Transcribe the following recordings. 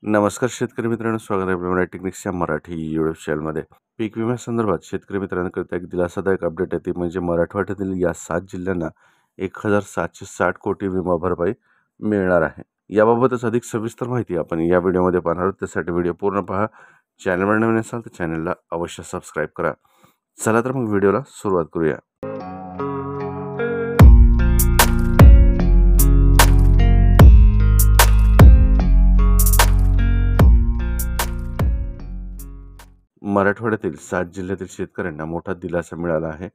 नमस्कार शेतकरी मित्रांनो, स्वागत आहे आपल्या टेक्निक्सच्या मराठी यूट्यूब चॅनलमध्ये। पीक विम्यासंदर्भात शेतकरी मित्रांकरिता एक दिलासादायक अपडेट आहे, ती म्हणजे मराठवाड्यातील या 7 जिल्ह्यांना 1760 कोटी विमा भरपाई मिळणार आहे। याबाबतच अधिक सविस्तर माहिती आपण या व्हिडिओमध्ये पाहणार आहोत। त्यासाठी व्हिडिओ पूर्ण पहा। चॅनलवर नवीन असाल तर चॅनलला अवश्य सबस्क्राईब करा। चला तर मग व्हिडिओला सुरुवात करूया। मराठवाड्यातील 7 जिल्ह्यातील शेतकऱ्यांना मोठा दिलासा मिळाला आहे।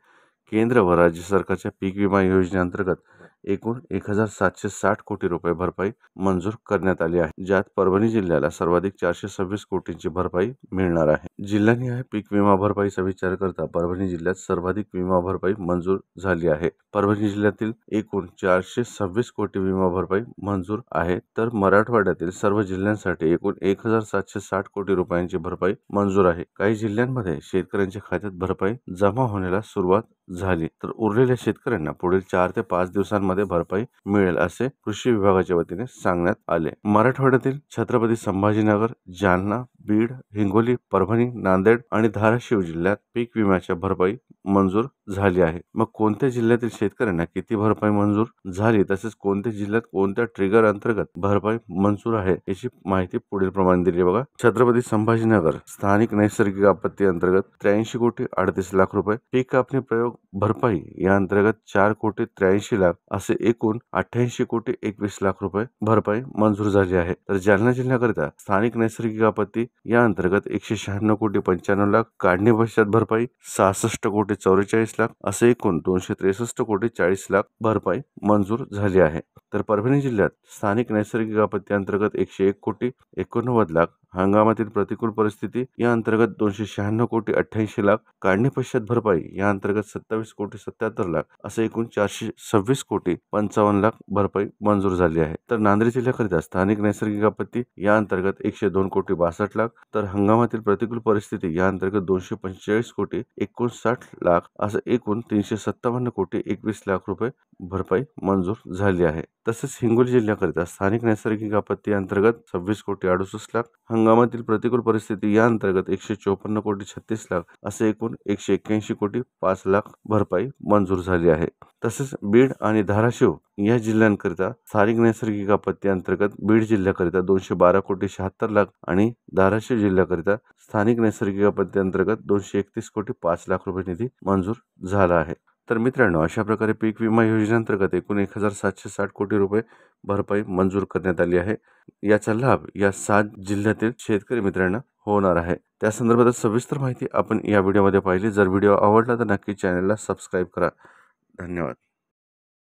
केंद्र व राज्य सरकारच्या पीक विमा योजनेअंतर्गत एकूण 1760 कोटी रुपये भरपाई मंजूर करण्यात आली आहे, ज्यात परभणी जिल्ह्याला सर्वाधिक 426 कोटींची भरपाई मिळणार आहे। जिल्हानिहाय पीक विमा भरपाईचा विचार करता परभणी जिल्ह्यात सर्वाधिक विमा भरपाई मंजूर झाली आहे। परभणी जिल्ह्यातील एकूण 426 कोटी विमा भरपाई मंजूर आहे, तर मराठवाड्यातील सर्व जिल्ह्यांसाठी एकूण 1760 कोटी रुपयांची भरपाई मंजूर आहे। काही जिल्ह्यांमध्ये शेतकऱ्यांच्या खात्यात भरपाई जमा होण्याला सुरुवात झाली, तर उरलेल्या शेतकऱ्यांना पुढील 4 ते 5 दिवसांमध्ये भरपाई मिळेल असे कृषी विभागाच्या वतीने सांगण्यात आले। मराठवाड्यातील छत्रपती संभाजीनगर, जालना, बीड, हिंगोली, परभणी, नांदेड आणि धाराशिव जिल्ह्यात पीक विम्याच्या भरपाई मंजूर झाली आहे। मग कोणत्या जिल्ह्यातील शेतकऱ्यांना किती भरपाई मंजूर झाली, तसेच कोणत्या जिल्ह्यात कोणत्या ट्रिगर अंतर्गत भरपाई मंजूर आहे याची माहिती पुढील प्रमाणे दिली बघा। छत्रपती संभाजीनगर स्थानिक नैसर्गिक आपत्ती अंतर्गत 83 कोटी 38 लाख रुपये, पीक कापणी प्रयोग भरपाई या अंतर्गत 4 कोटी 83 लाख असे एकूण 88 कोटी 21 लाख रुपये भरपाई मंजूर झाली आहे। तर जालना जिल्ह्याकरिता स्थानिक नैसर्गिक आपत्ती या अंतर्गत 196 कोटी 95 लाख, काढणी पश्चात भरपाई 66 कोटी 44 लाख असे एकूण 263 कोटी 40 लाख भरपाई मंजूर झाली आहे। तर परभणी जिल्ह्यात स्थानिक नैसर्गिक आपत्ती अंतर्गत 101 कोटी 89 लाख, हंगामातील प्रतिकूल परिस्थिती या अंतर्गत 296 कोटी 88 लाख, काढणी पश्चात भरपाई या अंतर्गत 27 कोटी 77 लाख असे एकूण 426 कोटी 55 लाख भरपाई मंजूर झाली आहे। तर नांदेड जिल्ह्याकरिता स्थानिक नैसर्गिक आपत्ती या अंतर्गत 102 कोटी 62 लाख, तर हंगामातील प्रतिकूल परिस्थिती या अंतर्गत 245 कोटी 59 लाख असे एकूण 357 कोटी 21 लाख रुपये भरपाई मंजूर झाली आहे। तसेच हिंगोली जिल्ह्याकरिता स्थानिक नैसर्गिक आपत्ती अंतर्गत 26 कोटी 68 लाख, हंगामातील प्रतिकूल परिस्थिती या अंतर्गत 154 कोटी 36 लाख असे एकूण 181 कोटी 5 लाख भरपाई मंजूर झाली आहे। तसेच बीड आणि धाराशिव या जिल्ह्यांकरिता स्थानिक नैसर्गिक आपत्ती अंतर्गत बीड जिल्ह्याकरिता 212 कोटी 76 लाख आणि धाराशिव जिल्ह्याकरिता स्थानिक नैसर्गिक आपत्ती अंतर्गत 231 कोटी 5 लाख रुपये निधी मंजूर झाला आहे। तर मित्रांनो, अशा प्रकारे पीक विमा योजनेअंतर्गत एकूण 1760 कोटी रुपये भरपाई मंजूर करण्यात आली आहे। याचा लाभ या 7 जिल्ह्यातील शेतकरी मित्रांना होणार आहे। त्या संदर्भात सविस्तर माहिती आपण या व्हिडिओमध्ये पाहिली। जर व्हिडिओ आवडला तर नक्की चॅनलला सबस्क्राईब करा। धन्यवाद।